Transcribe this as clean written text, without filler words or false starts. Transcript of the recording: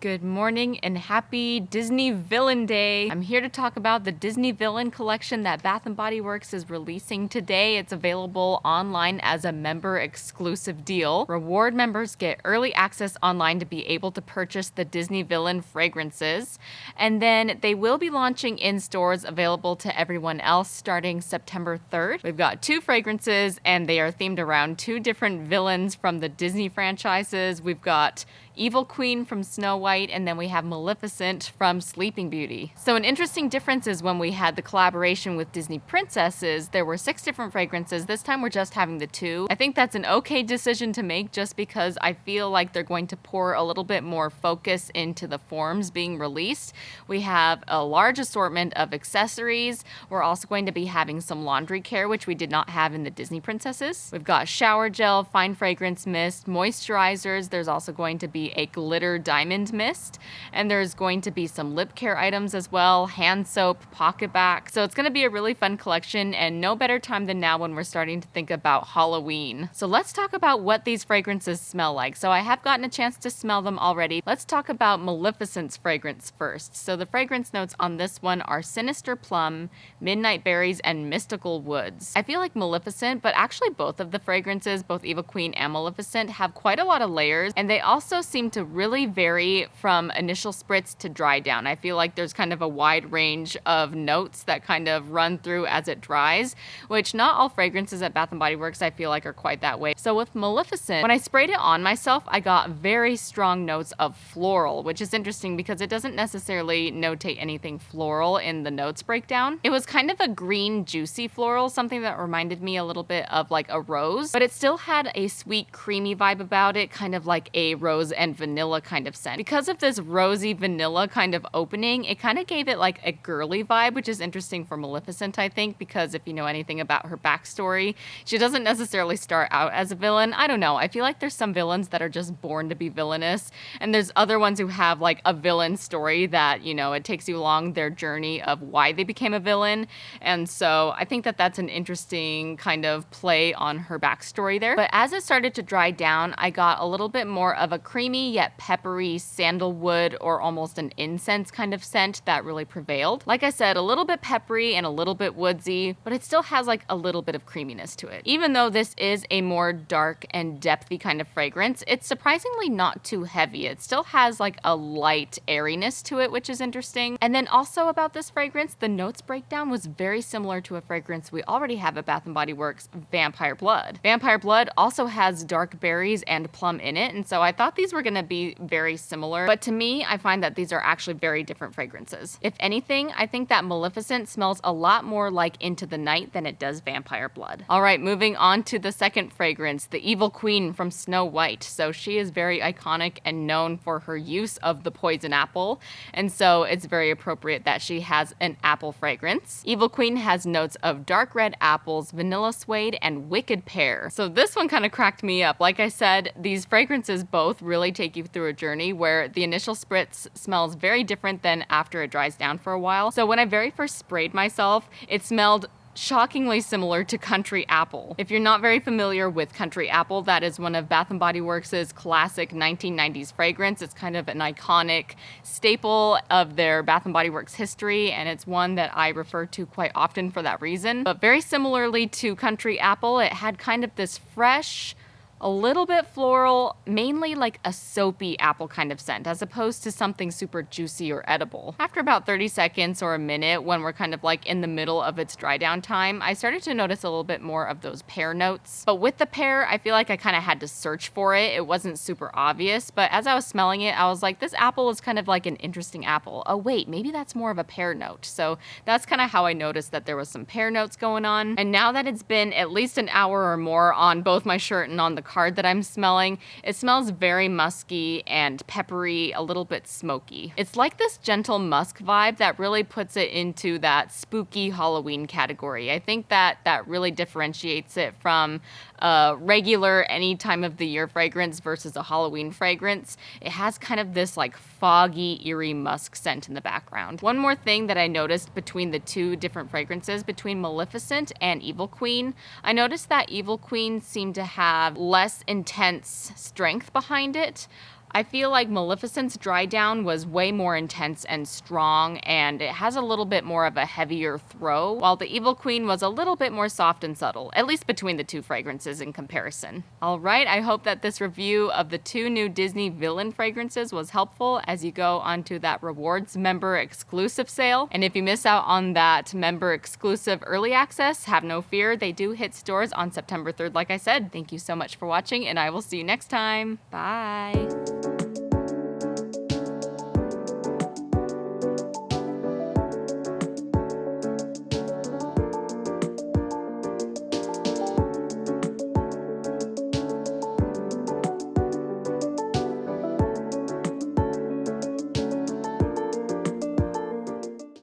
Good morning and happy Disney Villain Day. I'm here to talk about the Disney Villain collection that Bath & Body Works is releasing today. It's available online as a member exclusive deal. Reward members get early access online to be able to purchase the Disney Villain fragrances. And then they will be launching in stores available to everyone else starting September 3rd. We've got 2 fragrances and they are themed around 2 different villains from the Disney franchises. We've got Evil Queen from Snow White, and then we have Maleficent from Sleeping Beauty. So an interesting difference is when we had the collaboration with Disney Princesses, there were 6 different fragrances. This time we're just having the 2. I think that's an okay decision to make just because I feel like they're going to pour a little bit more focus into the forms being released. We have a large assortment of accessories. We're also going to be having some laundry care, which we did not have in the Disney Princesses. We've got shower gel, fine fragrance mist, moisturizers. There's also going to be a glitter diamond mist, and there's going to be some lip care items as well, hand soap, pocket back. So it's going to be a really fun collection, and no better time than now when we're starting to think about Halloween. So let's talk about what these fragrances smell like. So I have gotten a chance to smell them already. Let's talk about Maleficent's fragrance first. So the fragrance notes on this one are sinister plum, midnight berries, and mystical woods. I feel like Maleficent, but actually both of the fragrances, both Evil Queen and Maleficent, have quite a lot of layers, and they also seem to really vary from initial spritz to dry down. I feel like there's kind of a wide range of notes that kind of run through as it dries, which not all fragrances at Bath & Body Works I feel like are quite that way. So with Maleficent, when I sprayed it on myself, I got very strong notes of floral, which is interesting because it doesn't necessarily notate anything floral in the notes breakdown. It was kind of a green, juicy floral, something that reminded me a little bit of like a rose, but it still had a sweet, creamy vibe about it, kind of like a rose and vanilla kind of scent. Because of this rosy vanilla kind of opening, it kind of gave it like a girly vibe, which is interesting for Maleficent, I think, because if you know anything about her backstory, she doesn't necessarily start out as a villain. I don't know. I feel like there's some villains that are just born to be villainous, and there's other ones who have like a villain story that, you know, it takes you along their journey of why they became a villain. And so I think that that's an interesting kind of play on her backstory there. But as it started to dry down, I got a little bit more of a creamy yet peppery sandalwood or almost an incense kind of scent that really prevailed. Like I said, a little bit peppery and a little bit woodsy, but it still has like a little bit of creaminess to it. Even though this is a more dark and depthy kind of fragrance, it's surprisingly not too heavy. It still has like a light airiness to it, which is interesting. And then also about this fragrance, the notes breakdown was very similar to a fragrance we already have at Bath & Body Works, Vampire Blood. Vampire Blood also has dark berries and plum in it, and so I thought these were going to be very similar, but to me, I find that these are actually very different fragrances. If anything, I think that Maleficent smells a lot more like Into the Night than it does Vampire Blood. All right, moving on to the second fragrance, the Evil Queen from Snow White. So she is very iconic and known for her use of the poison apple, and so it's very appropriate that she has an apple fragrance. Evil Queen has notes of dark red apples, vanilla suede, and wicked pear. So this one kind of cracked me up. Like I said, these fragrances both really take you through a journey where the initial spritz smells very different than after it dries down for a while. So when I very first sprayed myself, it smelled shockingly similar to Country Apple. If you're not very familiar with Country Apple, that is one of Bath & Body Works' classic 1990s fragrance. It's kind of an iconic staple of their Bath & Body Works history, and it's one that I refer to quite often for that reason. But very similarly to Country Apple, it had kind of this fresh, a little bit floral, mainly like a soapy apple kind of scent, as opposed to something super juicy or edible. After about 30 seconds or a minute, when we're kind of like in the middle of its dry down time, I started to notice a little bit more of those pear notes. But with the pear, I feel like I kind of had to search for it. It wasn't super obvious, but as I was smelling it, I was like, this apple is kind of like an interesting apple. Oh wait, maybe that's more of a pear note. So that's kind of how I noticed that there was some pear notes going on. And now that it's been at least an hour or more on both my shirt and on the card that I'm smelling, it smells very musky and peppery, a little bit smoky. It's like this gentle musk vibe that really puts it into that spooky Halloween category. I think that really differentiates it from a regular any time of the year fragrance versus a Halloween fragrance. It has kind of this like foggy, eerie musk scent in the background. One more thing that I noticed between the 2 different fragrances, between Maleficent and Evil Queen, I noticed that Evil Queen seemed to have less intense strength behind it. I feel like Maleficent's dry down was way more intense and strong, and it has a little bit more of a heavier throw, while the Evil Queen was a little bit more soft and subtle, at least between the two fragrances in comparison. Alright, I hope that this review of the 2 new Disney villain fragrances was helpful as you go onto that rewards member exclusive sale. And if you miss out on that member exclusive early access, have no fear, they do hit stores on September 3rd like I said. Thank you so much for watching, and I will see you next time. Bye!